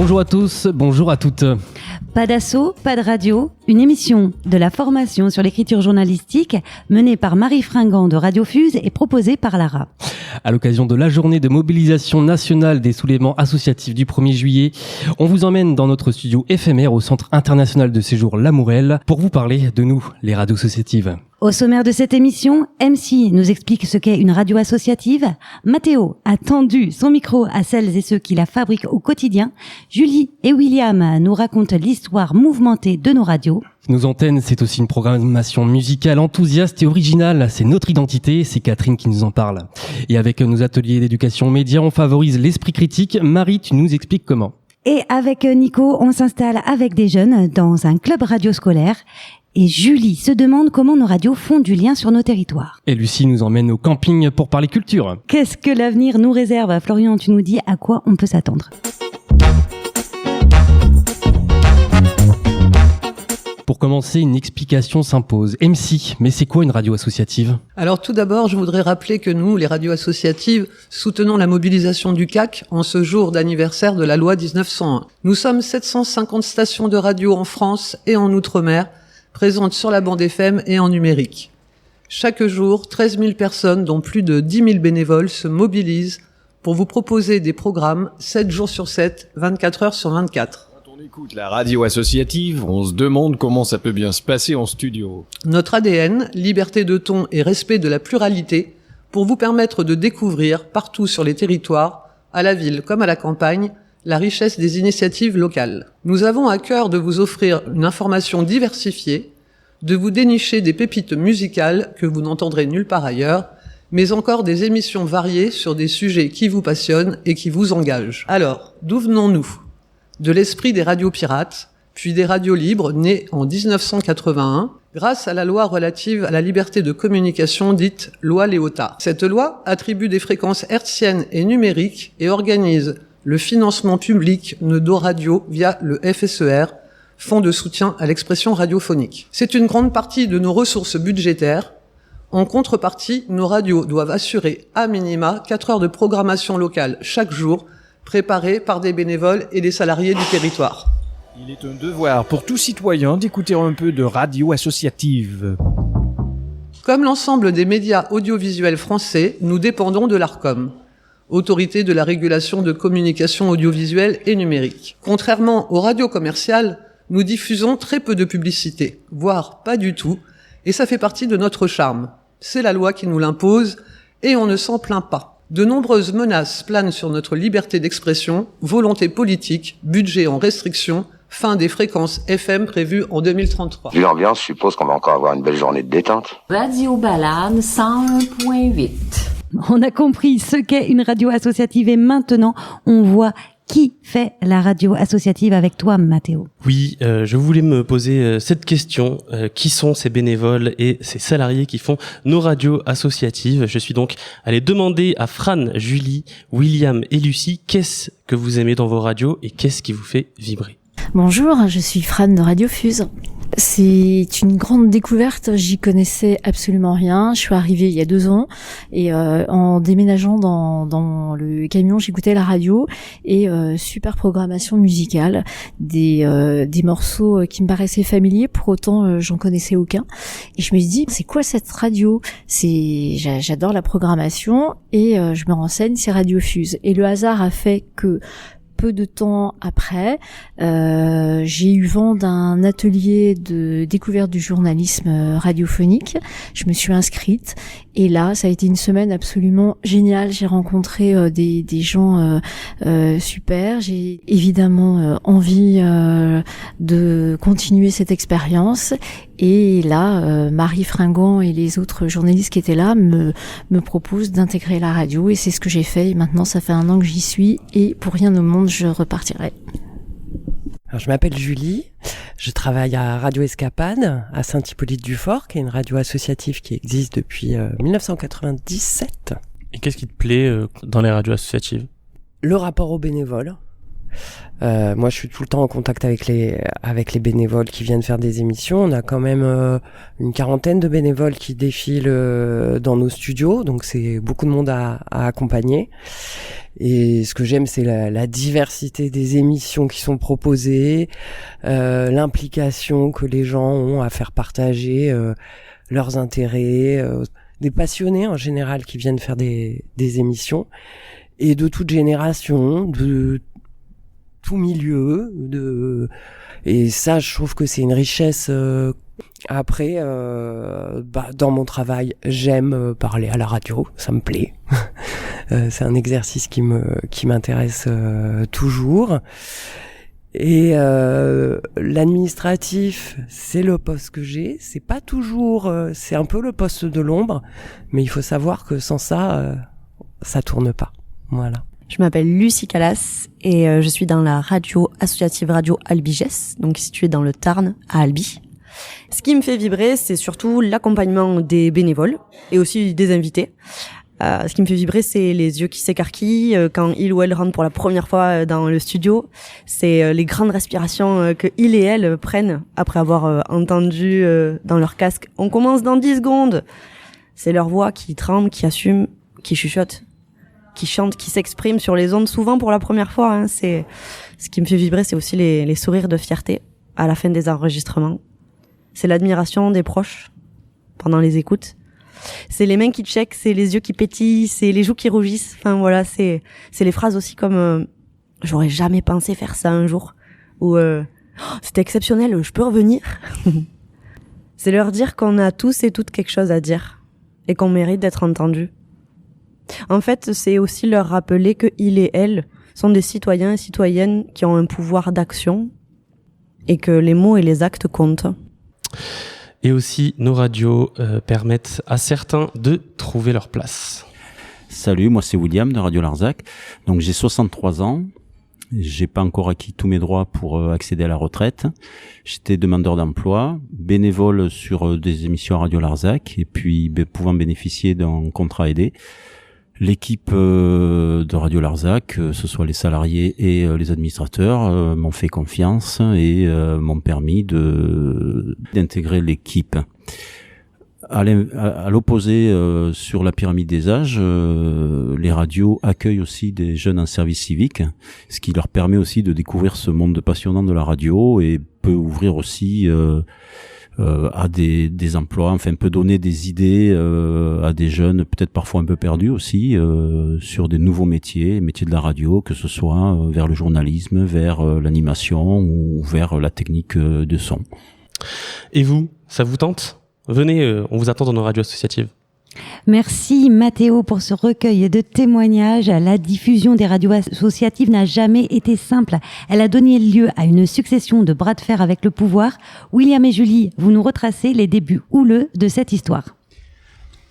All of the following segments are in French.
Bonjour à tous, bonjour à toutes. Pas d'assaut, pas de radio, une émission de la formation sur l'écriture journalistique menée par Marie Fringant de Radio Fuse et proposée par Lara. À l'occasion de la journée de mobilisation nationale des soulèvements associatifs du 1er juillet, on vous emmène dans notre studio éphémère au Centre international de séjour Lamourelle pour vous parler de nous, les radios associatives. Au sommaire de cette émission, MC nous explique ce qu'est une radio associative. Mathéo a tendu son micro à celles et ceux qui la fabriquent au quotidien. Julie et William nous racontent l'histoire mouvementée de nos radios. Nos antennes, c'est aussi une programmation musicale enthousiaste et originale. C'est notre identité, c'est Catherine qui nous en parle. Et avec nos ateliers d'éducation média, on favorise l'esprit critique. Marie, tu nous expliques comment. Et avec Nico, on s'installe avec des jeunes dans un club radio scolaire. Et Julie se demande comment nos radios font du lien sur nos territoires. Et Lucie nous emmène au camping pour parler culture. Qu'est-ce que l'avenir nous réserve ? Florian, tu nous dis à quoi on peut s'attendre. Pour commencer, une explication s'impose. MC, mais c'est quoi une radio associative ? Alors tout d'abord, je voudrais rappeler que nous, les radios associatives, soutenons la mobilisation du CAC en ce jour d'anniversaire de la loi 1901. Nous sommes 750 stations de radio en France et en Outre-mer, présentes sur la bande FM et en numérique. Chaque jour, 13 000 personnes, dont plus de 10 000 bénévoles, se mobilisent pour vous proposer des programmes 7 jours sur 7, 24 heures sur 24. Quand on écoute la radio associative, on se demande comment ça peut bien se passer en studio. Notre ADN, liberté de ton et respect de la pluralité, pour vous permettre de découvrir, partout sur les territoires, à la ville comme à la campagne, la richesse des initiatives locales. Nous avons à cœur de vous offrir une information diversifiée, de vous dénicher des pépites musicales que vous n'entendrez nulle part ailleurs, mais encore des émissions variées sur des sujets qui vous passionnent et qui vous engagent. Alors, d'où venons-nous ? De l'esprit des radios pirates, puis des radios libres nées en 1981, grâce à la loi relative à la liberté de communication dite loi Léotard. Cette loi attribue des fréquences hertziennes et numériques et organise le financement public de nos radios via le FSER, Fonds de soutien à l'expression radiophonique. C'est une grande partie de nos ressources budgétaires. En contrepartie, nos radios doivent assurer à minima 4 heures de programmation locale chaque jour, préparée par des bénévoles et des salariés du territoire. Il est un devoir pour tout citoyen d'écouter un peu de radio associative. Comme l'ensemble des médias audiovisuels français, nous dépendons de l'ARCOM, Autorité de la régulation de communication audiovisuelle et numérique. Contrairement aux radios commerciales, nous diffusons très peu de publicité, voire pas du tout, et ça fait partie de notre charme. C'est la loi qui nous l'impose, et on ne s'en plaint pas. De nombreuses menaces planent sur notre liberté d'expression, volonté politique, budget en restriction, fin des fréquences FM prévues en 2033. Vu l'ambiance, je suppose qu'on va encore avoir une belle journée de détente. Radio Balade 101.8. On a compris ce qu'est une radio associative et maintenant on voit qui fait la radio associative avec toi, Mathéo. Oui, je voulais me poser cette question. Qui sont ces bénévoles et ces salariés qui font nos radios associatives ? Je suis donc allé demander à Fran, Julie, William et Lucie qu'est-ce que vous aimez dans vos radios et qu'est-ce qui vous fait vibrer ? Bonjour, je suis Fran de Radio Fuse. C'est une grande découverte, j'y connaissais absolument rien. Je suis arrivée il y a 2 ans et en déménageant dans le camion, j'écoutais la radio et super programmation musicale, des morceaux qui me paraissaient familiers, pour autant j'en connaissais aucun. Et je me suis dit, c'est quoi cette radio ? J'adore la programmation et je me renseigne, c'est Radio Fuse. Et le hasard a fait que peu de temps après, j'ai eu vent d'un atelier de découverte du journalisme radiophonique. Je me suis inscrite et là, ça a été une semaine absolument géniale. J'ai rencontré des gens super. J'ai évidemment envie de continuer cette expérience. Et là, Marie Fringant et les autres journalistes qui étaient là me proposent d'intégrer la radio et c'est ce que j'ai fait. Et maintenant, ça fait 1 an que j'y suis et pour rien au monde, je repartirai. Alors, je m'appelle Julie, je travaille à Radio Escapade, à Saint-Hippolyte-du-Fort, qui est une radio associative qui existe depuis 1997. Et qu'est-ce qui te plaît dans les radios associatives ? Le rapport aux bénévoles. Moi, je suis tout le temps en contact avec les bénévoles qui viennent faire des émissions. On a quand même une 40aine de bénévoles qui défilent dans nos studios, donc c'est beaucoup de monde à accompagner. Et ce que j'aime, c'est la diversité des émissions qui sont proposées, l'implication que les gens ont à faire partager leurs intérêts, des passionnés en général qui viennent faire des émissions, et de toute génération, de tout milieu, et ça, je trouve que c'est une richesse. Après, dans mon travail, j'aime parler à la radio, ça me plaît. C'est un exercice qui m'intéresse toujours. Et l'administratif, c'est le poste que j'ai. C'est pas toujours, c'est un peu le poste de l'ombre, mais il faut savoir que sans ça, ça tourne pas. Voilà. Je m'appelle Lucie Calas et je suis dans la radio associative Radio Albi-Gesse, donc située dans le Tarn, à Albi. Ce qui me fait vibrer, c'est surtout l'accompagnement des bénévoles et aussi des invités. Ce qui me fait vibrer, c'est les yeux qui s'écarquillent quand il ou elle rentre pour la première fois dans le studio. C'est les grandes respirations que il et elle prennent après avoir entendu dans leur casque « On commence dans 10 secondes !» C'est leur voix qui tremble, qui assume, qui chuchote, qui chante, qui s'exprime sur les ondes, souvent pour la première fois. Hein. C'est ce qui me fait vibrer, c'est aussi les sourires de fierté à la fin des enregistrements. C'est l'admiration des proches pendant les écoutes. C'est les mains qui checkent, c'est les yeux qui pétillent, c'est les joues qui rougissent. Enfin voilà, c'est les phrases aussi comme j'aurais jamais pensé faire ça un jour, ou c'était exceptionnel, je peux revenir. C'est leur dire qu'on a tous et toutes quelque chose à dire et qu'on mérite d'être entendu. En fait, c'est aussi leur rappeler que ils et elles sont des citoyens et citoyennes qui ont un pouvoir d'action et que les mots et les actes comptent. Et aussi, nos radios permettent à certains de trouver leur place. Salut, moi c'est William de Radio Larzac. Donc j'ai 63 ans. J'ai pas encore acquis tous mes droits pour accéder à la retraite. J'étais demandeur d'emploi, bénévole sur des émissions à Radio Larzac et puis pouvant bénéficier d'un contrat aidé. L'équipe de Radio Larzac, que ce soit les salariés et les administrateurs, m'ont fait confiance et m'ont permis d'intégrer l'équipe. À l'opposé, sur la pyramide des âges, les radios accueillent aussi des jeunes en service civique, ce qui leur permet aussi de découvrir ce monde passionnant de la radio et peut ouvrir aussi à des emplois, enfin peut donner des idées à des jeunes peut-être parfois un peu perdus aussi sur des nouveaux métiers de la radio, que ce soit vers le journalisme, vers l'animation ou vers la technique de son. Et vous, ça vous tente ? Venez, on vous attend dans nos radios associatives. Merci Mathéo pour ce recueil de témoignages. La diffusion des radios associatives n'a jamais été simple. Elle a donné lieu à une succession de bras de fer avec le pouvoir. William et Julie, vous nous retracez les débuts houleux de cette histoire.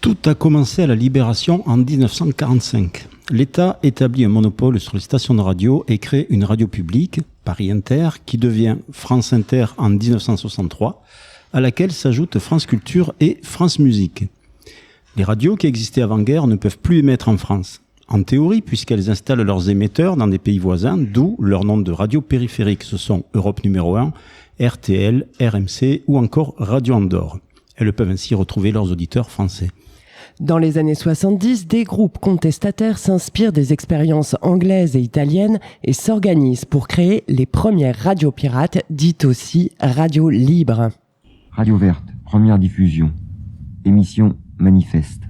Tout a commencé à la Libération en 1945. L'État établit un monopole sur les stations de radio et crée une radio publique, Paris Inter, qui devient France Inter en 1963, à laquelle s'ajoutent France Culture et France Musique. Les radios qui existaient avant-guerre ne peuvent plus émettre en France. En théorie, puisqu'elles installent leurs émetteurs dans des pays voisins, d'où leur nom de radio périphérique. Ce sont Europe numéro 1, RTL, RMC ou encore Radio Andorre. Elles peuvent ainsi retrouver leurs auditeurs français. Dans les années 70, des groupes contestataires s'inspirent des expériences anglaises et italiennes et s'organisent pour créer les premières radios pirates, dites aussi radios libres. Radio Verte, première diffusion. Émission Manifeste.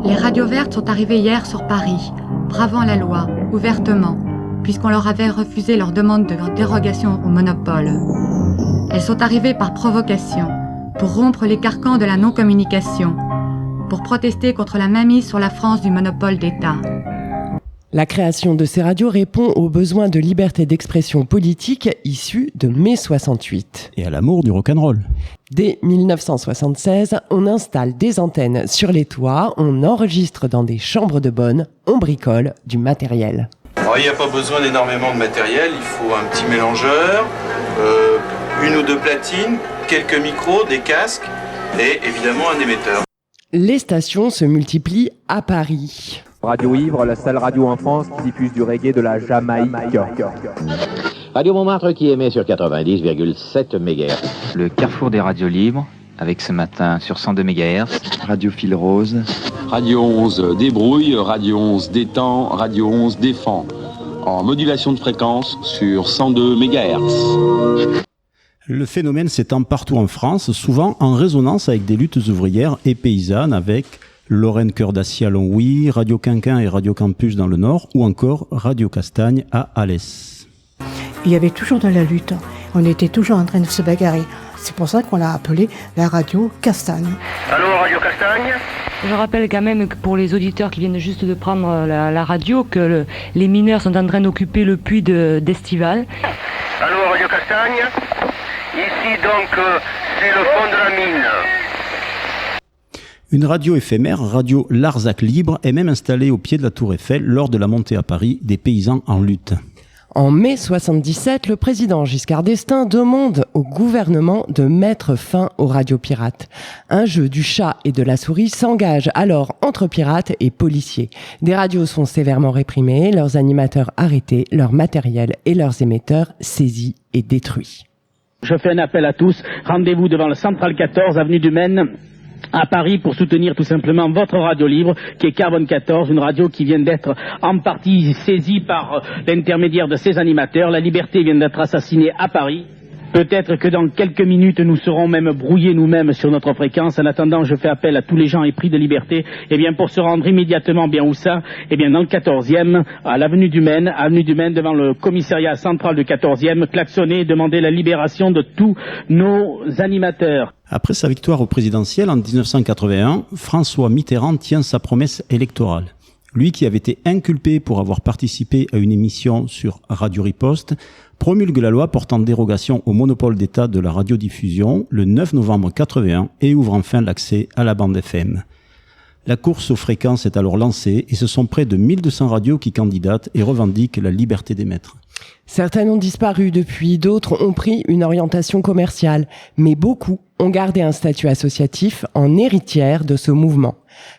Les radios vertes sont arrivées hier sur Paris, bravant la loi, ouvertement, puisqu'on leur avait refusé leur demande de dérogation au monopole. Elles sont arrivées par provocation, pour rompre les carcans de la non-communication, pour protester contre la mainmise sur la France du monopole d'État. La création de ces radios répond aux besoins de liberté d'expression politique issus de mai 68. Et à l'amour du rock'n'roll. Dès 1976, on installe des antennes sur les toits, on enregistre dans des chambres de bonne, on bricole du matériel. Alors, il n'y a pas besoin d'énormément de matériel, il faut un petit mélangeur, une ou deux platines, quelques micros, des casques et évidemment un émetteur. Les stations se multiplient à Paris. Radio Ivre, la seule radio en France qui diffuse du reggae de la Jamaïque. Radio Montmartre qui émet sur 90,7 MHz. Le carrefour des radios libres, avec ce matin sur 102 MHz. Radio Fil Rose. Radio 11 débrouille, Radio 11 détend, Radio 11 défend. En modulation de fréquence sur 102 MHz. Le phénomène s'étend partout en France, souvent en résonance avec des luttes ouvrières et paysannes avec Lorraine Cœur d'Acier à Longwy, Radio Quinquin et Radio Campus dans le Nord ou encore Radio Castagne à Alès. Il y avait toujours de la lutte, on était toujours en train de se bagarrer. C'est pour ça qu'on l'a appelé la Radio Castagne. Allô, Radio Castagne ? Je rappelle quand même que pour les auditeurs qui viennent juste de prendre la radio, que les mineurs sont en train d'occuper le puits d'Estival. Allô, Radio Castagne ? Ici donc, c'est le fond de la mine. Une radio éphémère, Radio Larzac Libre, est même installée au pied de la Tour Eiffel lors de la montée à Paris des paysans en lutte. En mai 77, le président Giscard d'Estaing demande au gouvernement de mettre fin aux radios pirates. Un jeu du chat et de la souris s'engage alors entre pirates et policiers. Des radios sont sévèrement réprimées, leurs animateurs arrêtés, leur matériel et leurs émetteurs saisis et détruits. Je fais un appel à tous. Rendez-vous devant le Central 14, avenue du Maine, à Paris, pour soutenir tout simplement votre radio libre, qui est Carbone 14, une radio qui vient d'être en partie saisie par l'intermédiaire de ses animateurs. La liberté vient d'être assassinée à Paris. Peut-être que dans quelques minutes, nous serons même brouillés nous-mêmes sur notre fréquence. En attendant, je fais appel à tous les gens épris de liberté, pour se rendre immédiatement, où ça ? Dans le 14e, à l'avenue du Maine, devant le commissariat central du 14e, klaxonner et demander la libération de tous nos animateurs. Après sa victoire au présidentiel en 1981, François Mitterrand tient sa promesse électorale. Lui qui avait été inculpé pour avoir participé à une émission sur Radio Riposte, promulgue la loi portant dérogation au monopole d'État de la radiodiffusion le 9 novembre 1981 et ouvre enfin l'accès à la bande FM. La course aux fréquences est alors lancée et ce sont près de 1200 radios qui candidatent et revendiquent la liberté d'émettre. Certaines ont disparu depuis, d'autres ont pris une orientation commerciale, mais beaucoup ont gardé un statut associatif en héritière de ce mouvement.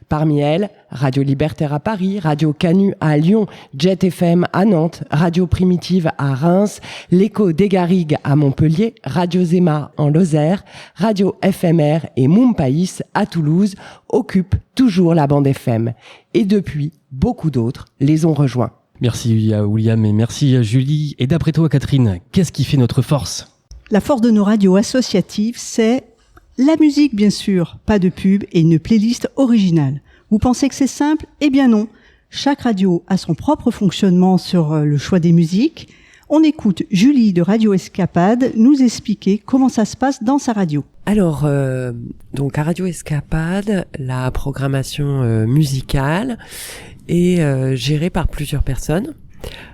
Parmi elles, Radio Libertaire à Paris, Radio Canu à Lyon, Jet FM à Nantes, Radio Primitive à Reims, l'Écho des Garrigues à Montpellier, Radio Zema en Lozère, Radio FMR et Mounpaïs à Toulouse occupent toujours la bande FM. Et depuis, beaucoup d'autres les ont rejoints. Merci à William et merci à Julie. Et d'après toi, Catherine, qu'est-ce qui fait notre force ? La force de nos radios associatives, c'est la musique, bien sûr, pas de pub et une playlist originale. Vous pensez que c'est simple ? Eh bien non. Chaque radio a son propre fonctionnement sur le choix des musiques. On écoute Julie de Radio Escapade nous expliquer comment ça se passe dans sa radio. Alors, donc à Radio Escapade, la programmation musicale est gérée par plusieurs personnes.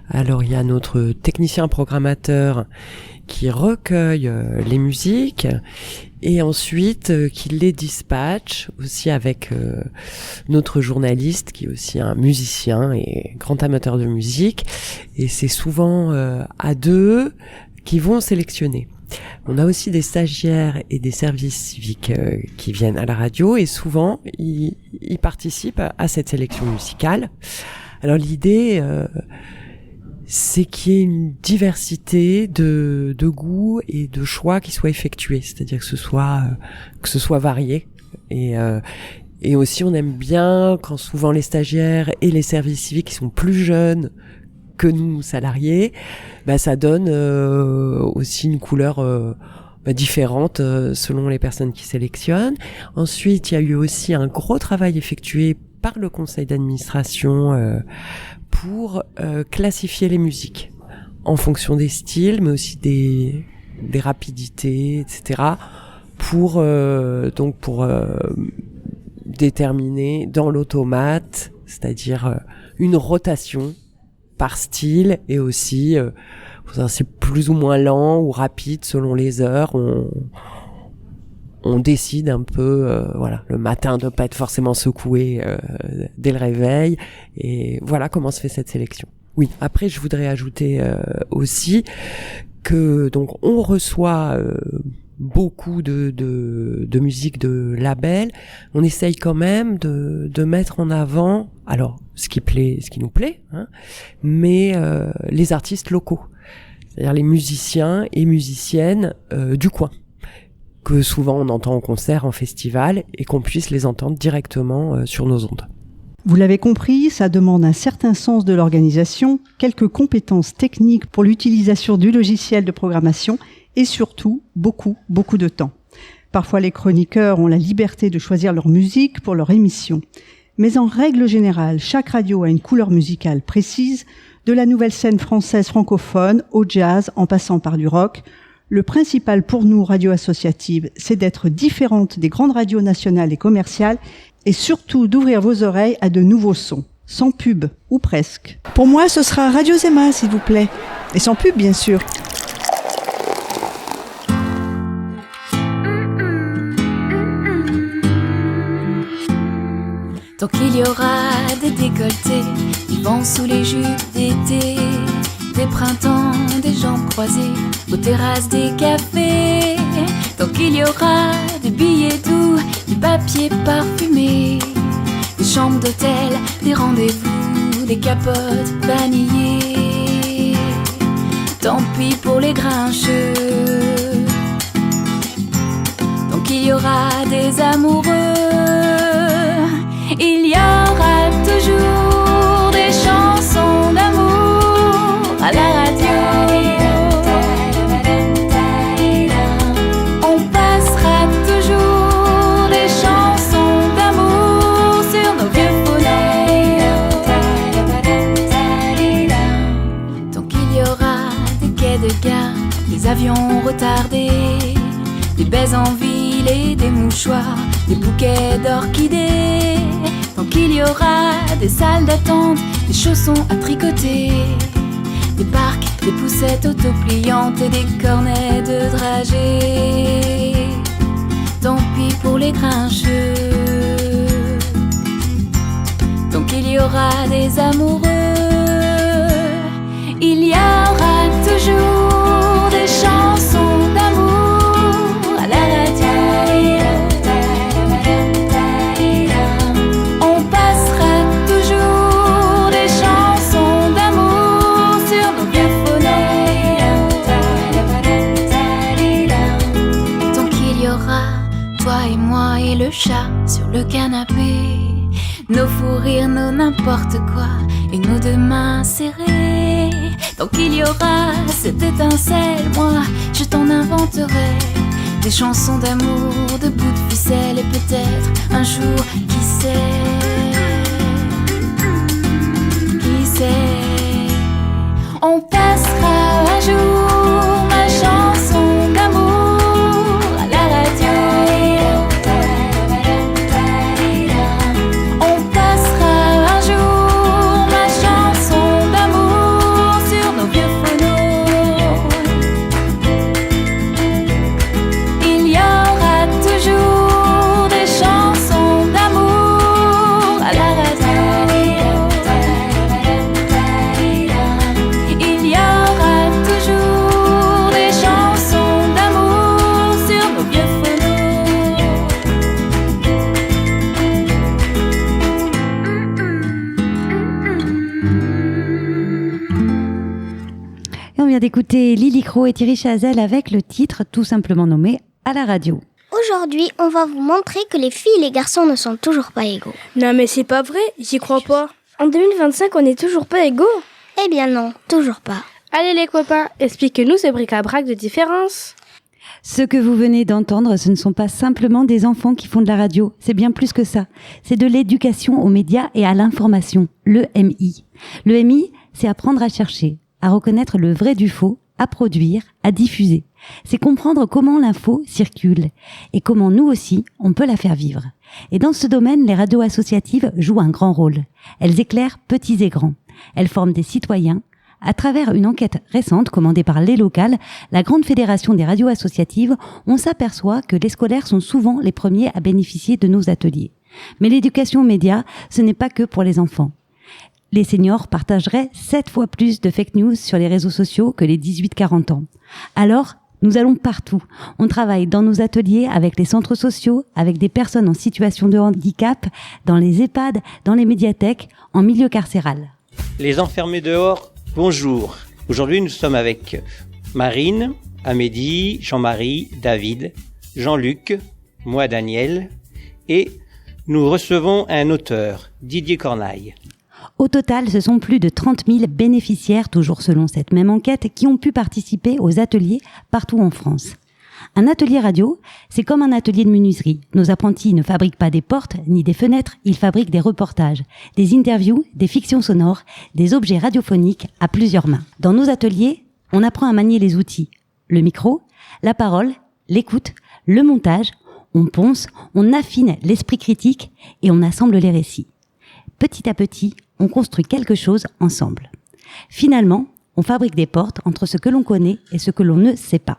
Alors, il y a notre technicien programmateur qui recueille les musiques et ensuite qui les dispatche aussi avec notre journaliste qui est aussi un musicien et grand amateur de musique. Et c'est souvent à deux qui vont sélectionner. On a aussi des stagiaires et des services civiques qui viennent à la radio et souvent ils participent à cette sélection musicale. Alors l'idée c'est qu'il y ait une diversité de goûts et de choix qui soient effectués, c'est-à-dire que ce soit varié et aussi on aime bien quand souvent les stagiaires et les services civiques qui sont plus jeunes que nous salariés, ça donne aussi une couleur différente selon les personnes qui sélectionnent. Ensuite, il y a eu aussi un gros travail effectué par le conseil d'administration pour classifier les musiques en fonction des styles, mais aussi des rapidités, etc. pour déterminer dans l'automate, c'est-à-dire une rotation par style et aussi c'est plus ou moins lent ou rapide selon les heures. On décide un peu, le matin de pas être forcément secoué dès le réveil. Et voilà comment se fait cette sélection. Oui. Après, je voudrais ajouter aussi que donc on reçoit beaucoup de musique de labels. On essaye quand même de mettre en avant, alors ce qui nous plaît, mais les artistes locaux, c'est-à-dire les musiciens et musiciennes du coin. que souvent on entend en concert, en festival, et qu'on puisse les entendre directement sur nos ondes. Vous l'avez compris, ça demande un certain sens de l'organisation, quelques compétences techniques pour l'utilisation du logiciel de programmation et surtout beaucoup de temps. Parfois les chroniqueurs ont la liberté de choisir leur musique pour leur émission. Mais en règle générale, chaque radio a une couleur musicale précise, de la nouvelle scène française francophone au jazz en passant par du rock. Le principal pour nous, radio associative, c'est d'être différente des grandes radios nationales et commerciales et surtout d'ouvrir vos oreilles à de nouveaux sons, sans pub, ou presque. Pour moi, ce sera Radio Zema, s'il vous plaît. Et sans pub, bien sûr. Tant qu'il y aura des décolletés, des vents sous les jupes d'été, des printemps, des jambes croisées, aux terrasses des cafés. Tant qu'il y aura des billets doux, du papier parfumé, des chambres d'hôtel, des rendez-vous, des capotes vanillées. Tant pis pour les grincheux. Tant qu'il y aura des amoureux, il y aura toujours des chansons d'amour à la radio. On passera toujours des chansons d'amour sur nos vieux phonèmes. Tant qu'il y aura des quais de gare, des avions retardés, des baies en ville et des mouchoirs, des bouquets d'orchidées. Tant qu'il y aura des salles d'attente, des chaussons à tricoter, des parcs, des poussettes autopliantes et des cornets de dragées. Tant pis pour les grincheux. Tant qu'il y aura des amoureux, il y aura toujours des chansons d'amour à la radio. Et le chat sur le canapé, nos fous rires, nos n'importe quoi, et nos deux mains serrées. Tant qu'il y aura cette étincelle, moi je t'en inventerai des chansons d'amour, de bouts de ficelle, et peut-être un jour, qui sait, on passera un jour ma chanson d'amour à la radio. D'écouter Lily Crow et Thierry Chazelle avec le titre tout simplement nommé À la radio. Aujourd'hui, on va vous montrer que les filles et les garçons ne sont toujours pas égaux. Non mais c'est pas vrai, j'y crois pas. En 2025, on n'est toujours pas égaux? Eh bien non, toujours pas. Allez les copains, expliquez-nous ce bric-à-brac de différence. Ce que vous venez d'entendre, ce ne sont pas simplement des enfants qui font de la radio, c'est bien plus que ça. C'est de l'éducation aux médias et à l'information, l'EMI. L'EMI, c'est apprendre à chercher, à reconnaître le vrai du faux, à produire, à diffuser. C'est comprendre comment l'info circule et comment nous aussi, on peut la faire vivre. Et dans ce domaine, les radios associatives jouent un grand rôle. Elles éclairent petits et grands. Elles forment des citoyens. À travers une enquête récente commandée par Les Locales, la grande fédération des radios associatives, on s'aperçoit que les scolaires sont souvent les premiers à bénéficier de nos ateliers. Mais l'éducation aux médias, ce n'est pas que pour les enfants. Les seniors partageraient 7 fois plus de fake news sur les réseaux sociaux que les 18-40 ans. Alors, nous allons partout. On travaille dans nos ateliers avec les centres sociaux, avec des personnes en situation de handicap, dans les EHPAD, dans les médiathèques, en milieu carcéral. Les enfermés dehors, bonjour. Aujourd'hui, nous sommes avec Marine, Amélie, Jean-Marie, David, Jean-Luc, moi Daniel, et nous recevons un auteur, Didier Cornaille. Au total, ce sont plus de 30 000 bénéficiaires, toujours selon cette même enquête, qui ont pu participer aux ateliers partout en France. Un atelier radio, c'est comme un atelier de menuiserie. Nos apprentis ne fabriquent pas des portes ni des fenêtres, ils fabriquent des reportages, des interviews, des fictions sonores, des objets radiophoniques à plusieurs mains. Dans nos ateliers, on apprend à manier les outils. Le micro, la parole, l'écoute, le montage, on ponce, on affine l'esprit critique et on assemble les récits. Petit à petit, on construit quelque chose ensemble. Finalement, on fabrique des portes entre ce que l'on connaît et ce que l'on ne sait pas.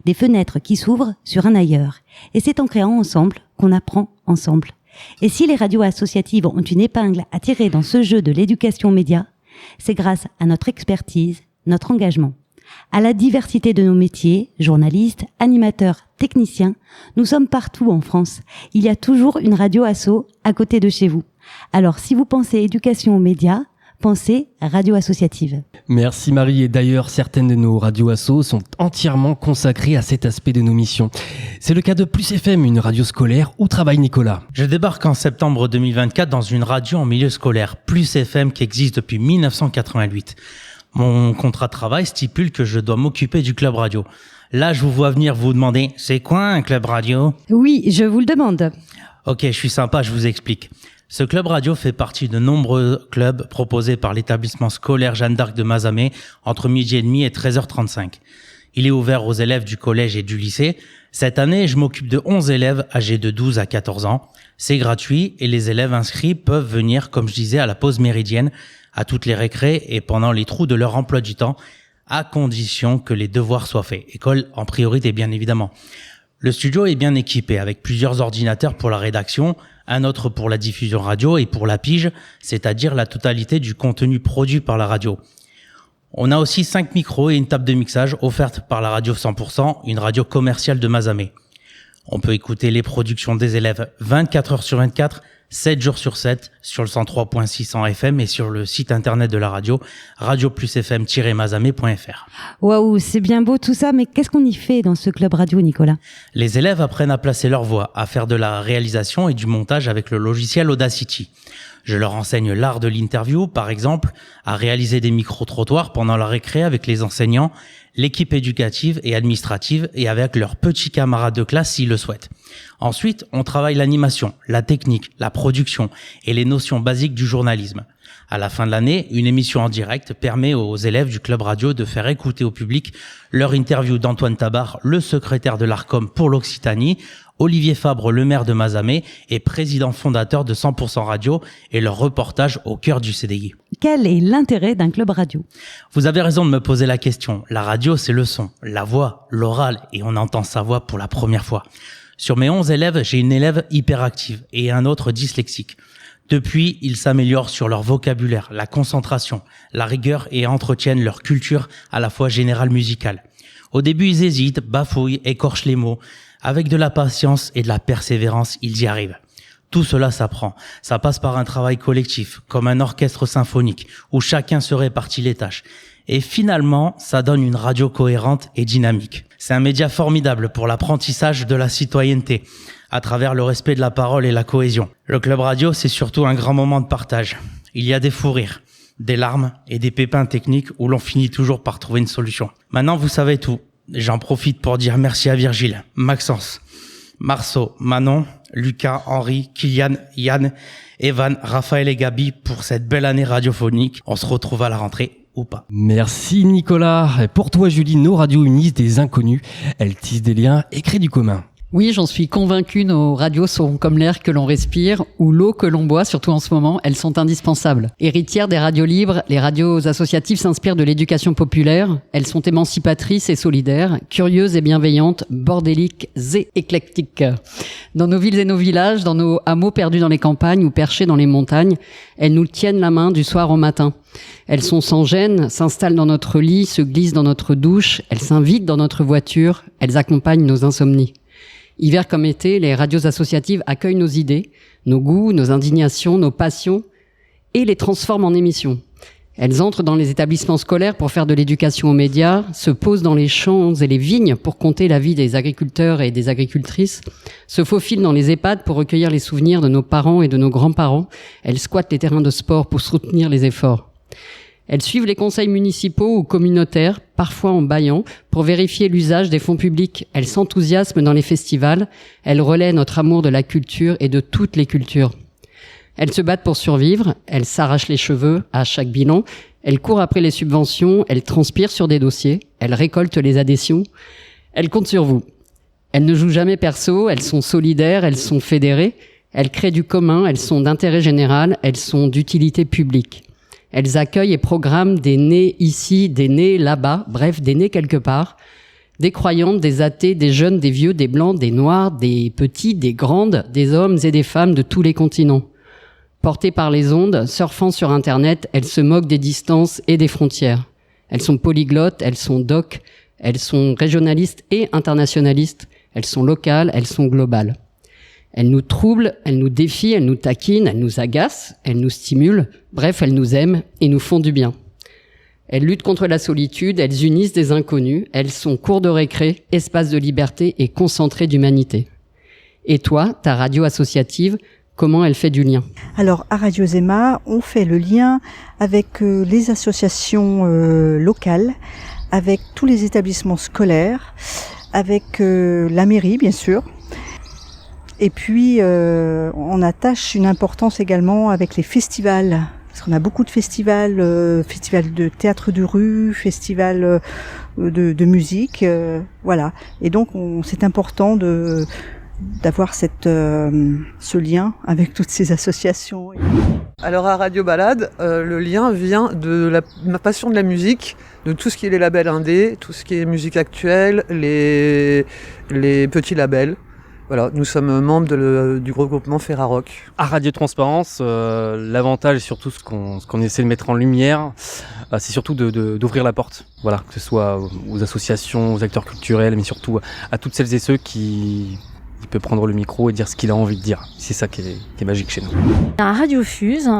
Des fenêtres qui s'ouvrent sur un ailleurs. Et c'est en créant ensemble qu'on apprend ensemble. Et si les radios associatives ont une épingle à tirer dans ce jeu de l'éducation média, c'est grâce à notre expertise, notre engagement. À la diversité de nos métiers, journalistes, animateurs, techniciens, nous sommes partout en France. Il y a toujours une radio asso à côté de chez vous. Alors, si vous pensez éducation aux médias, pensez radio associative. Merci Marie, et d'ailleurs certaines de nos radios assos sont entièrement consacrées à cet aspect de nos missions. C'est le cas de Plus FM, une radio scolaire. Où travaille Nicolas? Je débarque en septembre 2024 dans une radio en milieu scolaire, Plus FM, qui existe depuis 1988. Mon contrat de travail stipule que je dois m'occuper du club radio. Là, je vous vois venir vous demander, c'est quoi un club radio? Oui, je vous le demande. Ok, je suis sympa, je vous explique. Ce club radio fait partie de nombreux clubs proposés par l'établissement scolaire Jeanne d'Arc de Mazamet entre 12h30 et 13h35. Il est ouvert aux élèves du collège et du lycée. Cette année, je m'occupe de 11 élèves âgés de 12 à 14 ans. C'est gratuit et les élèves inscrits peuvent venir, comme je disais, à la pause méridienne, à toutes les récrés et pendant les trous de leur emploi du temps, à condition que les devoirs soient faits. École en priorité, bien évidemment. Le studio est bien équipé avec plusieurs ordinateurs pour la rédaction, un autre pour la diffusion radio et pour la pige, c'est-à-dire la totalité du contenu produit par la radio. On a aussi 5 micros et une table de mixage offerte par la radio 100%, une radio commerciale de Mazamet. On peut écouter les productions des élèves 24 heures sur 24, 7 jours sur 7 sur le 103.6 en FM et sur le site internet de la radio, radioplusfm-mazamet.fr. Waouh, c'est bien beau tout ça, mais qu'est-ce qu'on y fait dans ce club radio, Nicolas? Les élèves apprennent à placer leur voix, à faire de la réalisation et du montage avec le logiciel Audacity. Je leur enseigne l'art de l'interview, par exemple, à réaliser des micro-trottoirs pendant la récré avec les enseignants, l'équipe éducative et administrative et avec leurs petits camarades de classe s'ils le souhaitent. Ensuite, on travaille l'animation, la technique, la production et les notions basiques du journalisme. À la fin de l'année, une émission en direct permet aux élèves du club radio de faire écouter au public leur interview d'Antoine Tabar, le secrétaire de l'Arcom pour l'Occitanie, Olivier Fabre, le maire de Mazamet et président fondateur de 100% Radio, et leur reportage au cœur du CDI. Quel est l'intérêt d'un club radio? Vous avez raison de me poser la question. La radio, c'est le son, la voix, l'oral, et on entend sa voix pour la première fois. Sur mes 11 élèves, j'ai une élève hyperactive et un autre dyslexique. Depuis, ils s'améliorent sur leur vocabulaire, la concentration, la rigueur et entretiennent leur culture à la fois générale musicale. Au début, ils hésitent, bafouillent, écorchent les mots. Avec de la patience et de la persévérance, ils y arrivent. Tout cela s'apprend. Ça passe par un travail collectif, comme un orchestre symphonique, où chacun se répartit les tâches. Et finalement, ça donne une radio cohérente et dynamique. C'est un média formidable pour l'apprentissage de la citoyenneté, à travers le respect de la parole et la cohésion. Le club radio, c'est surtout un grand moment de partage. Il y a des fous rires, des larmes et des pépins techniques où l'on finit toujours par trouver une solution. Maintenant, vous savez tout. J'en profite pour dire merci à Virgile, Maxence, Marceau, Manon, Lucas, Henri, Kylian, Yann, Evan, Raphaël et Gabi pour cette belle année radiophonique. On se retrouve à la rentrée ou pas. Merci Nicolas. Et pour toi Julie, nos radios unissent des inconnus. Elles tissent des liens et créent du commun. Oui, j'en suis convaincue, nos radios sont comme l'air que l'on respire ou l'eau que l'on boit, surtout en ce moment, elles sont indispensables. Héritières des radios libres, les radios associatives s'inspirent de l'éducation populaire, elles sont émancipatrices et solidaires, curieuses et bienveillantes, bordéliques et éclectiques. Dans nos villes et nos villages, dans nos hameaux perdus dans les campagnes ou perchés dans les montagnes, elles nous tiennent la main du soir au matin. Elles sont sans gêne, s'installent dans notre lit, se glissent dans notre douche, elles s'invitent dans notre voiture, elles accompagnent nos insomnies. Hiver comme été, les radios associatives accueillent nos idées, nos goûts, nos indignations, nos passions et les transforment en émissions. Elles entrent dans les établissements scolaires pour faire de l'éducation aux médias, se posent dans les champs et les vignes pour compter la vie des agriculteurs et des agricultrices, se faufilent dans les EHPAD pour recueillir les souvenirs de nos parents et de nos grands-parents. Elles squattent les terrains de sport pour soutenir les efforts. Elles suivent les conseils municipaux ou communautaires, parfois en bâillant, pour vérifier l'usage des fonds publics. Elles s'enthousiasment dans les festivals. Elles relaient notre amour de la culture et de toutes les cultures. Elles se battent pour survivre, elles s'arrachent les cheveux à chaque bilan, elles courent après les subventions, elles transpirent sur des dossiers, elles récoltent les adhésions, elles comptent sur vous. Elles ne jouent jamais perso, elles sont solidaires, elles sont fédérées, elles créent du commun, elles sont d'intérêt général, elles sont d'utilité publique. Elles accueillent et programment des nés ici, des nés là-bas, bref, des nés quelque part, des croyantes, des athées, des jeunes, des vieux, des blancs, des noirs, des petits, des grandes, des hommes et des femmes de tous les continents. Portées par les ondes, surfant sur Internet, elles se moquent des distances et des frontières. Elles sont polyglottes, elles sont doc, elles sont régionalistes et internationalistes, elles sont locales, elles sont globales. Elles nous troublent, elles nous défient, elles nous taquinent, elles nous agacent, elles nous stimulent, bref, elles nous aiment et nous font du bien. Elles luttent contre la solitude, elles unissent des inconnus, elles sont cours de récré, espaces de liberté et concentrés d'humanité. Et toi, ta radio associative, comment elle fait du lien? Alors, à Radio Zema, on fait le lien avec les associations locales, avec tous les établissements scolaires, avec la mairie, bien sûr. Et puis, on attache une importance également avec les festivals. Parce qu'on a beaucoup de festivals, festivals de théâtre de rue, festivals de musique, voilà. Et donc, c'est important d'avoir ce lien avec toutes ces associations. Alors à Radio Balade, le lien vient de ma passion de la musique, de tout ce qui est les labels indés, tout ce qui est musique actuelle, les petits labels. Voilà, nous sommes membres du regroupement Ferrarock. À Radio Transparence, l'avantage et surtout ce qu'on essaie de mettre en lumière, c'est surtout d'ouvrir la porte. Voilà, que ce soit aux associations, aux acteurs culturels, mais surtout à toutes celles et ceux qui peut prendre le micro et dire ce qu'il a envie de dire. C'est ça qui est magique chez nous. À Radio Fuse,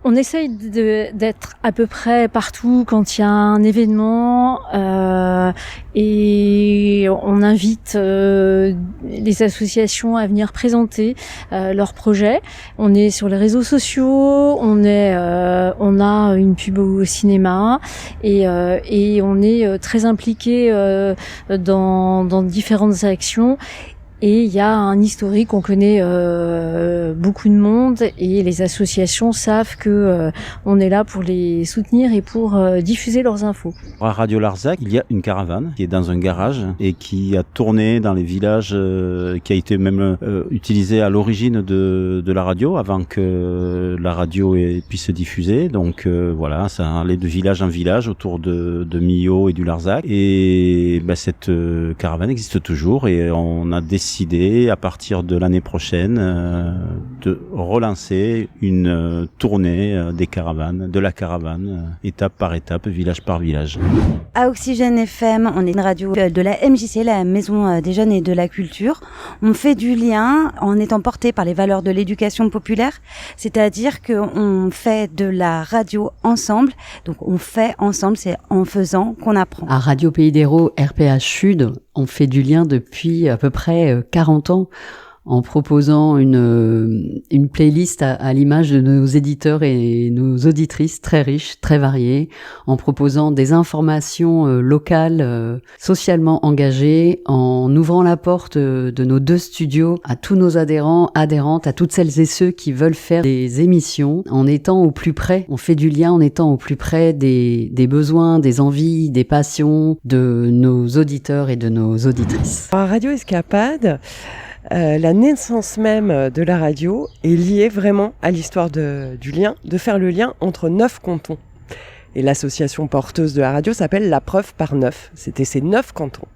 on essaye d'être à peu près partout quand il y a un événement et on invite les associations à venir présenter leurs projets. On est sur les réseaux sociaux, on a une pub au cinéma et on est très impliqué dans différentes actions. Et il y a un historique, on connaît beaucoup de monde et les associations savent que on est là pour les soutenir et pour diffuser leurs infos. À Radio Larzac, il y a une caravane qui est dans un garage et qui a tourné dans les villages, qui a été même utilisée à l'origine de la radio avant que la radio puisse se diffuser. Donc voilà, ça allait de village en village autour de Millau et du Larzac. Et cette caravane existe toujours et on a décidé à partir de l'année prochaine de relancer une tournée des caravanes, de la caravane, étape par étape, village par village. À Oxygène FM, on est une radio de la MJC, la Maison des Jeunes et de la Culture. On fait du lien en étant porté par les valeurs de l'éducation populaire, c'est-à-dire qu'on fait de la radio ensemble. Donc on fait ensemble, c'est en faisant qu'on apprend. À Radio Pays d'Hérault, RPH Sud, on fait du lien depuis à peu près 40 ans en proposant une playlist à l'image de nos éditeurs et nos auditrices très riches, très variées, en proposant des informations locales, socialement engagées, en ouvrant la porte de nos 2 studios à tous nos adhérents, adhérentes, à toutes celles et ceux qui veulent faire des émissions, en étant au plus près, on fait du lien en étant au plus près des besoins, des envies, des passions de nos auditeurs et de nos auditrices. À Radio Escapade, la naissance même de la radio est liée vraiment à l'histoire du lien, de faire le lien entre 9 cantons. Et l'association porteuse de la radio s'appelle La Preuve par 9. C'était ces 9 cantons.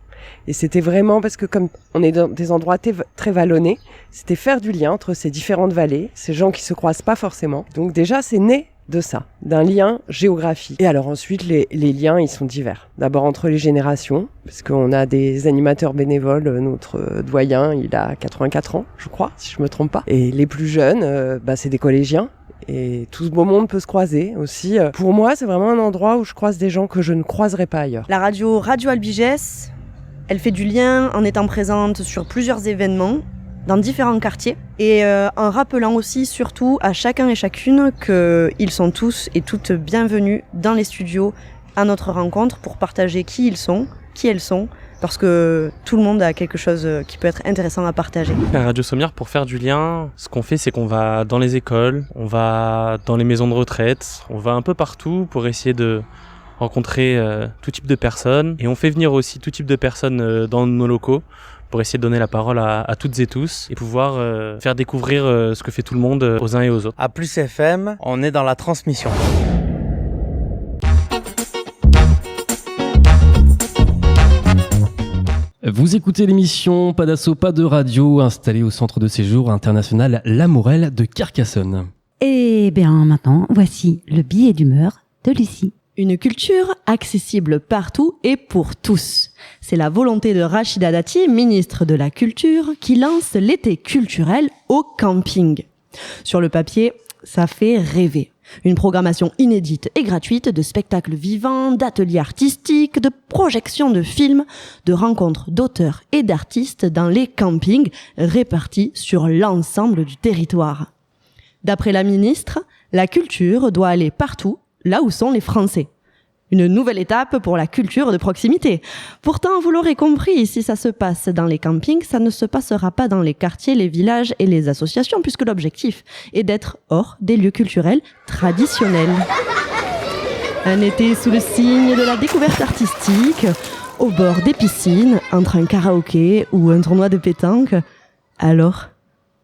Et c'était vraiment parce que comme on est dans des endroits très vallonnés, c'était faire du lien entre ces différentes vallées, ces gens qui se croisent pas forcément. Donc déjà, c'est né de ça, d'un lien géographique. Et alors ensuite, les liens, ils sont divers. D'abord entre les générations, parce qu'on a des animateurs bénévoles. Notre doyen, il a 84 ans, je crois, si je me trompe pas. Et les plus jeunes, c'est des collégiens. et tout ce beau monde peut se croiser aussi. Pour moi, c'est vraiment un endroit où je croise des gens que je ne croiserai pas ailleurs. La radio Albigès, elle fait du lien en étant présente sur plusieurs événements dans différents quartiers et en rappelant aussi surtout à chacun et chacune qu'ils sont tous et toutes bienvenus dans les studios à notre rencontre pour partager qui ils sont, qui elles sont, parce que tout le monde a quelque chose qui peut être intéressant à partager. À Radio Sommières, pour faire du lien, ce qu'on fait, c'est qu'on va dans les écoles, on va dans les maisons de retraite, on va un peu partout pour essayer de rencontrer tout type de personnes, et on fait venir aussi tout type de personnes dans nos locaux pour essayer de donner la parole à toutes et tous et pouvoir faire découvrir ce que fait tout le monde aux uns et aux autres. À Plus FM, on est dans la transmission. Vous écoutez l'émission Pas d'assaut, pas de radio, installée au centre de séjour international La Mourelle de Carcassonne. Et bien maintenant, voici le billet d'humeur de Lucie. Une culture accessible partout et pour tous. C'est la volonté de Rachida Dati, ministre de la Culture, qui lance l'été culturel au camping. Sur le papier, ça fait rêver. Une programmation inédite et gratuite de spectacles vivants, d'ateliers artistiques, de projections de films, de rencontres d'auteurs et d'artistes dans les campings répartis sur l'ensemble du territoire. D'après la ministre, la culture doit aller partout, là où sont les Français. Une nouvelle étape pour la culture de proximité. Pourtant, vous l'aurez compris, si ça se passe dans les campings, ça ne se passera pas dans les quartiers, les villages et les associations, puisque l'objectif est d'être hors des lieux culturels traditionnels. Un été sous le signe de la découverte artistique, au bord des piscines, entre un karaoké ou un tournoi de pétanque. Alors,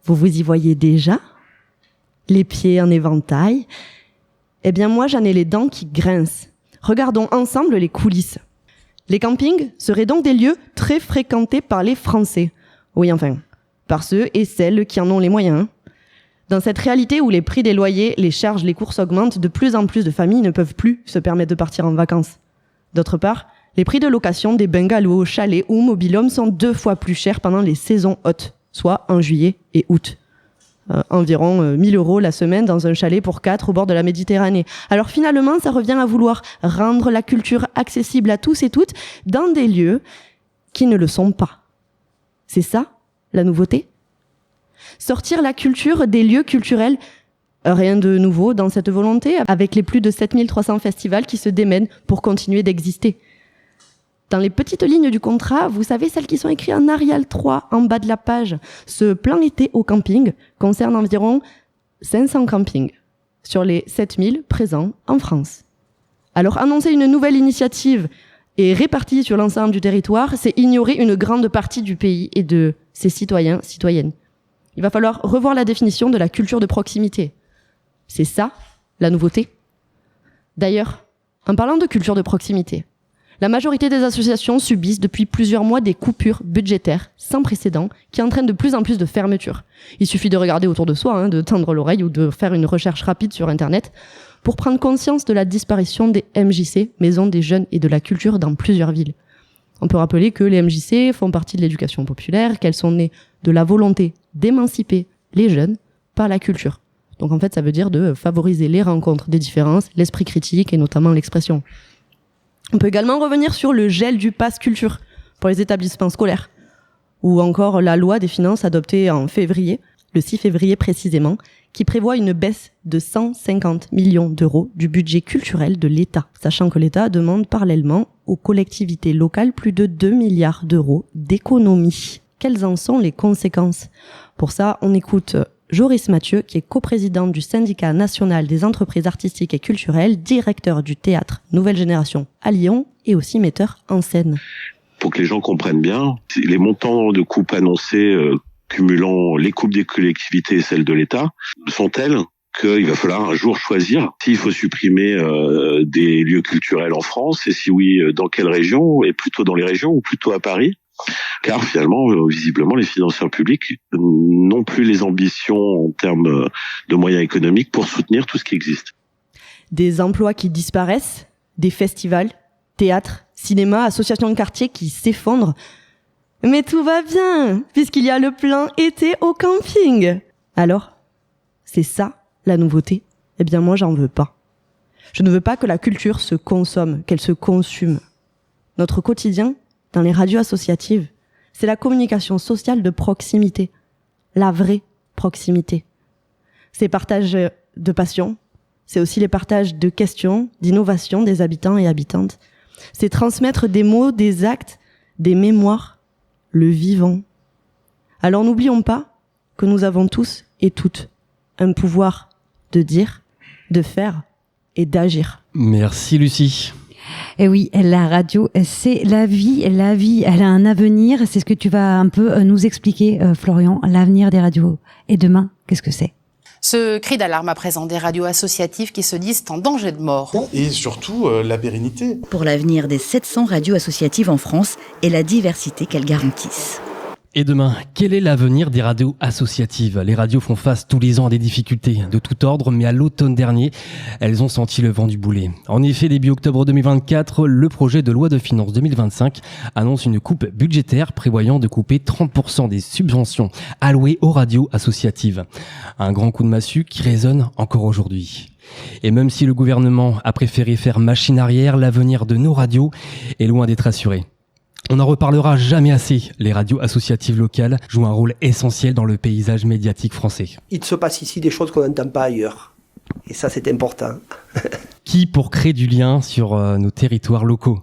vous vous y voyez déjà ? Les pieds en éventail ? Eh bien moi, j'en ai les dents qui grincent. Regardons ensemble les coulisses. Les campings seraient donc des lieux très fréquentés par les Français. Oui, enfin, par ceux et celles qui en ont les moyens. Dans cette réalité où les prix des loyers, les charges, les courses augmentent, de plus en plus de familles ne peuvent plus se permettre de partir en vacances. D'autre part, les prix de location des bungalows, chalets ou mobil-homes sont 2 fois plus chers pendant les saisons hautes, soit en juillet et août. Environ 1 000 € la semaine dans un chalet pour 4 au bord de la Méditerranée. Alors finalement, ça revient à vouloir rendre la culture accessible à tous et toutes dans des lieux qui ne le sont pas. C'est ça, la nouveauté ? Sortir la culture des lieux culturels, rien de nouveau dans cette volonté, avec les plus de 7300 festivals qui se démènent pour continuer d'exister. Dans les petites lignes du contrat, vous savez, celles qui sont écrites en Arial 3 en bas de la page, ce plan été au camping concerne environ 500 campings sur les 7000 présents en France. Alors annoncer une nouvelle initiative et répartie sur l'ensemble du territoire, c'est ignorer une grande partie du pays et de ses citoyens, citoyennes. Il va falloir revoir la définition de la culture de proximité. C'est ça, la nouveauté. D'ailleurs, en parlant de culture de proximité, la majorité des associations subissent depuis plusieurs mois des coupures budgétaires sans précédent qui entraînent de plus en plus de fermetures. Il suffit de regarder autour de soi, de tendre l'oreille ou de faire une recherche rapide sur Internet pour prendre conscience de la disparition des MJC, Maisons des Jeunes et de la Culture, dans plusieurs villes. On peut rappeler que les MJC font partie de l'éducation populaire, qu'elles sont nées de la volonté d'émanciper les jeunes par la culture. Donc en fait, ça veut dire de favoriser les rencontres des différences, l'esprit critique et notamment l'expression. On peut également revenir sur le gel du pass culture pour les établissements scolaires, ou encore la loi des finances adoptée en février, le 6 février précisément, qui prévoit une baisse de 150 millions d'euros du budget culturel de l'État, sachant que l'État demande parallèlement aux collectivités locales plus de 2 milliards d'euros d'économies. Quelles en sont les conséquences ? Pour ça, on écoute Joris Mathieu, qui est coprésident du syndicat national des entreprises artistiques et culturelles, directeur du théâtre Nouvelle Génération à Lyon et aussi metteur en scène. Pour que les gens comprennent bien, les montants de coupes annoncés cumulant les coupes des collectivités et celles de l'État sont tels qu'il va falloir un jour choisir s'il faut supprimer des lieux culturels en France, et si oui, dans quelle région, et plutôt dans les régions ou plutôt à Paris. Car finalement, visiblement, les financeurs publics n'ont plus les ambitions en termes de moyens économiques pour soutenir tout ce qui existe. Des emplois qui disparaissent, des festivals, théâtres, cinéma, associations de quartier qui s'effondrent. Mais tout va bien, puisqu'il y a le plan été au camping. Alors, c'est ça la nouveauté. Eh bien moi j'en veux pas. Je ne veux pas que la culture se consomme, qu'elle se consume. Notre quotidien, dans les radios associatives, c'est la communication sociale de proximité, la vraie proximité. C'est partage de passion, c'est aussi les partages de questions, d'innovations des habitants et habitantes. C'est transmettre des mots, des actes, des mémoires, le vivant. Alors n'oublions pas que nous avons tous et toutes un pouvoir de dire, de faire et d'agir. Merci Lucie. Et oui, la radio, c'est la vie. La vie, elle a un avenir. C'est ce que tu vas un peu nous expliquer, Florian. L'avenir des radios. Et demain, qu'est-ce que c'est ? Ce cri d'alarme à présent des radios associatives qui se disent en danger de mort. Et surtout, la pérennité. Pour l'avenir des 700 radios associatives en France et la diversité qu'elles garantissent. Et demain, quel est l'avenir des radios associatives ? Les radios font face tous les ans à des difficultés de tout ordre, mais à l'automne dernier, elles ont senti le vent du boulet. En effet, début octobre 2024, le projet de loi de finances 2025 annonce une coupe budgétaire prévoyant de couper 30% des subventions allouées aux radios associatives. Un grand coup de massue qui résonne encore aujourd'hui. Et même si le gouvernement a préféré faire machine arrière, l'avenir de nos radios est loin d'être assuré. On n'en reparlera jamais assez. Les radios associatives locales jouent un rôle essentiel dans le paysage médiatique français. Il se passe ici des choses qu'on n'entend pas ailleurs. Et ça, c'est important. Qui pour créer du lien sur nos territoires locaux,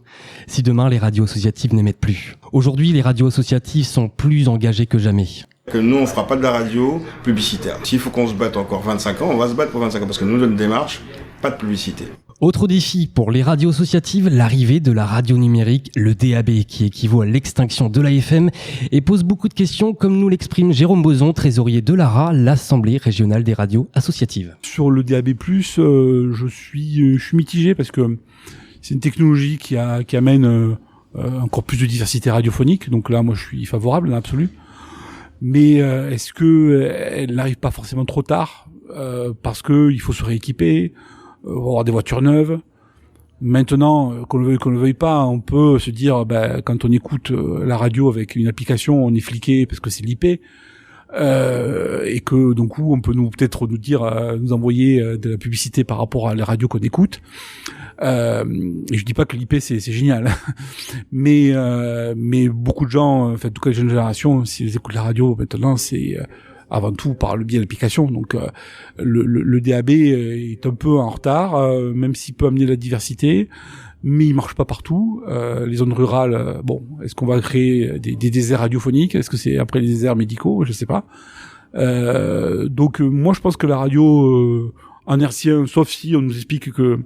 si demain les radios associatives n'émettent plus. Aujourd'hui, les radios associatives sont plus engagées que jamais. Que nous, on fera pas de la radio publicitaire. S'il faut qu'on se batte encore 25 ans, on va se battre pour 25 ans. Parce que nous, notre démarche, pas de publicité. Autre défi pour les radios associatives, l'arrivée de la radio numérique, le DAB, qui équivaut à l'extinction de l'AFM et pose beaucoup de questions, comme nous l'exprime Jérôme Boson, trésorier de l'ARA, l'Assemblée régionale des radios associatives. Sur le DAB+, je suis mitigé parce que c'est une technologie qui amène encore plus de diversité radiophonique. Donc là, moi, je suis favorable, en absolu. Mais est-ce que elle n'arrive pas forcément trop tard parce que il faut se rééquiper, avoir des voitures neuves. Maintenant, qu'on le veuille pas, on peut se dire, quand on écoute la radio avec une application, on est fliqué parce que c'est l'IP, et que donc on peut peut-être nous dire, nous envoyer de la publicité par rapport à la radio qu'on écoute. Et je dis pas que l'IP c'est génial, mais beaucoup de gens, en fait, en tout cas les jeunes générations, s'ils écoutent la radio maintenant, c'est avant tout par le biais de l'application. Donc le DAB est un peu en retard, même s'il peut amener la diversité, mais il marche pas partout. Les zones rurales, est-ce qu'on va créer des déserts radiophoniques ? Est-ce que c'est après les déserts médicaux ? Je sais pas. Donc moi je pense que la radio en hertzien, sauf si on nous explique que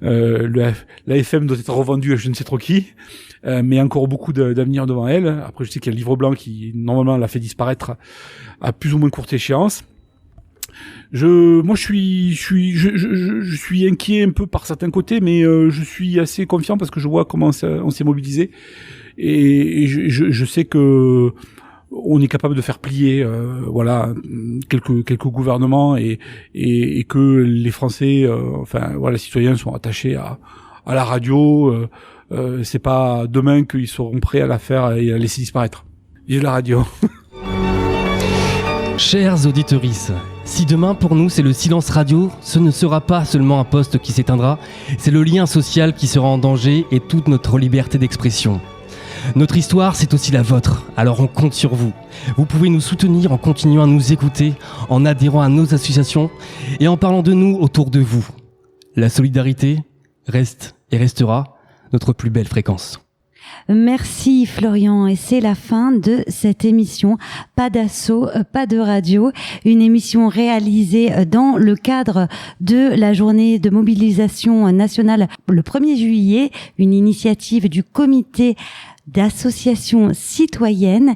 la FM doit être revendue à je ne sais trop qui, mais encore beaucoup d'avenir devant elle. Après, je sais qu'il y a le livre blanc qui, normalement, l'a fait disparaître à plus ou moins courte échéance. Je suis inquiet un peu par certains côtés, mais je suis assez confiant parce que je vois comment on s'est mobilisé, et je sais que on est capable de faire plier quelques gouvernements et que les Français les citoyens sont attachés à la radio. C'est pas demain qu'ils seront prêts à la faire et à la laisser disparaître. Vive la radio. Chers auditorices, si demain pour nous c'est le silence radio, ce ne sera pas seulement un poste qui s'éteindra, c'est le lien social qui sera en danger et toute notre liberté d'expression. Notre histoire, c'est aussi la vôtre, alors on compte sur vous. Vous pouvez nous soutenir en continuant à nous écouter, en adhérant à nos associations et en parlant de nous autour de vous. La solidarité reste et restera notre plus belle fréquence. Merci Florian, et c'est la fin de cette émission. Pas d'assaut, pas de radio, une émission réalisée dans le cadre de la journée de mobilisation nationale le 1er juillet, une initiative du comité d'associations citoyennes.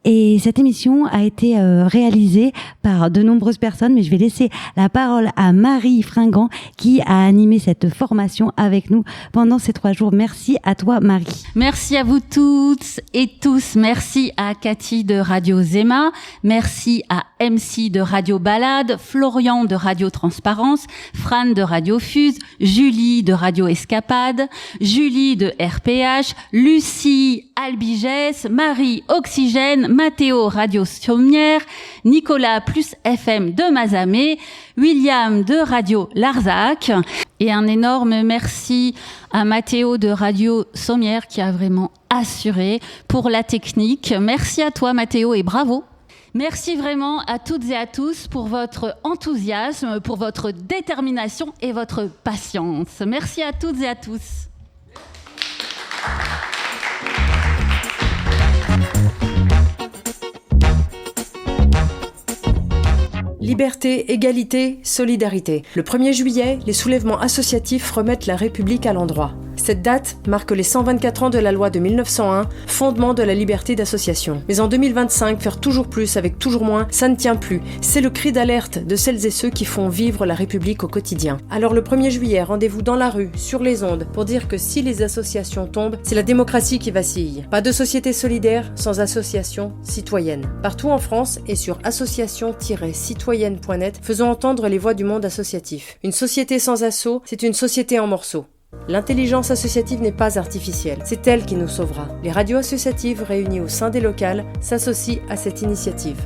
Et cette émission a été réalisée par de nombreuses personnes, mais je vais laisser la parole à Marie Fringant qui a animé cette formation avec nous pendant ces 3 jours. Merci à toi, Marie. Merci à vous toutes et tous. Merci à Cathy de Radio Zema. Merci à MC de Radio Balade, Florian de Radio Transparence, Fran de Radio Fuse, Julie de Radio Escapade, Julie de RPH, Lucie Albigès, Marie Oxygène, Mathéo Radio Sommière, Nicolas plus FM de Mazamet, William de Radio Larzac. Et un énorme merci à Mathéo de Radio Sommière qui a vraiment assuré pour la technique. Merci à toi Mathéo et bravo. Merci vraiment à toutes et à tous pour votre enthousiasme, pour votre détermination et votre patience. Merci à toutes et à tous. Liberté, égalité, solidarité. Le 1er juillet, les soulèvements associatifs remettent la République à l'endroit. Cette date marque les 124 ans de la loi de 1901, fondement de la liberté d'association. Mais en 2025, faire toujours plus avec toujours moins, ça ne tient plus. C'est le cri d'alerte de celles et ceux qui font vivre la République au quotidien. Alors le 1er juillet, rendez-vous dans la rue, sur les ondes, pour dire que si les associations tombent, c'est la démocratie qui vacille. Pas de société solidaire sans association citoyenne. Partout en France et sur association-citoyenne.net, faisons entendre les voix du monde associatif. Une société sans asso, c'est une société en morceaux. L'intelligence associative n'est pas artificielle, c'est elle qui nous sauvera. Les radios associatives réunies au sein des locales s'associent à cette initiative.